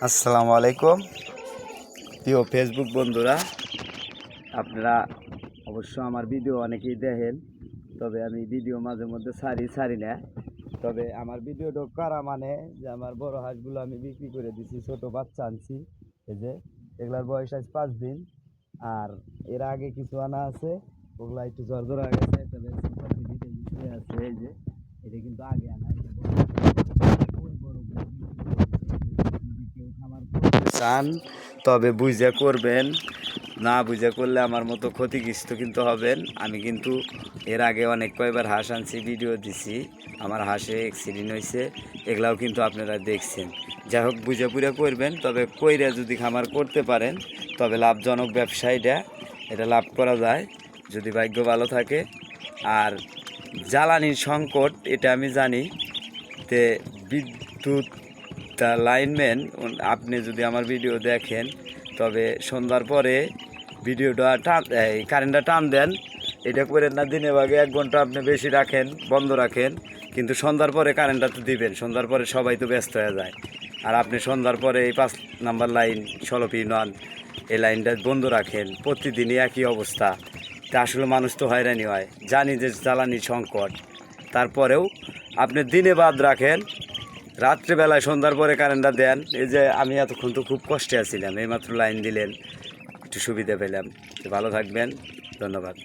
আসসালামু আলাইকুম প্রিয় ফেসবুক বন্ধুরা, আপনারা অবশ্য আমার ভিডিও অনেকেই দেখেন, তবে আমি ভিডিও মাঝে মধ্যে ছাড়ি না। তবে আমার ভিডিওটা করা মানে যে আমার বড় হাঁসগুলো আমি বিক্রি করে দিছি, ছোট বাচ্চা আনছি। এই যে এগুলার বয়স আজ 5 দিন, আর এর আগে কিছু আনা আছে, ওগুলা একটু জ্বর হয়ে গেছে। তবে আছে এই যে এটা কিন্তু আগে আনা, চান তবে বুঝে করবেন, না বুঝে করলে আমার মতো ক্ষতিগ্রস্ত কিন্তু হবেন। আমি কিন্তু এর আগে অনেক কয়বার হাঁস আনছি, ভিডিও দিছি, আমার হাঁসে অ্যাক্সিডেন্ট হয়েছে, এগুলাও কিন্তু আপনারা দেখছেন। যাই হোক, বুঝে পুরে করবেন, তবে কইরা যদি খামার করতে পারেন তবে লাভজনক ব্যবসায়ীটা, এটা লাভ করা যায় যদি ভাগ্য ভালো থাকে। আর জ্বালানির সংকট এটা আমি জানি, তে বিদ্যুৎ লাইনম্যান, আপনি যদি আমার ভিডিও দেখেন তবে সন্ধ্যার পরে ভিডিওটা কারেন্টটা টান দেন। এটা করেন না দিনে ভাগে 1 ঘন্টা আপনি বেশি রাখেন, বন্ধ রাখেন, কিন্তু সন্ধ্যার পরে কারেন্টটা তো দিবেন। সন্ধ্যার পরে সবাই তো ব্যস্ত হয়ে যায়, আর আপনি সন্ধ্যার পরে এই 5 নাম্বার লাইন 16 নন এই লাইনটা বন্ধ রাখেন। প্রতিদিনই একই অবস্থা, তা আসলে মানুষ তো হয়রানি হয়। জানি যে জ্বালানি সংকট, তারপরেও আপনি দিনে বাদ রাখেন, রাত্রিবেলায় সন্ধ্যার পরে কারেন্টটা দেন। এই যে আমি এতক্ষণ তো খুব কষ্টে আছিলাম, এইমাত্র লাইন দিলেন, একটু সুবিধা পেলাম। ভালো থাকবেন, ধন্যবাদ।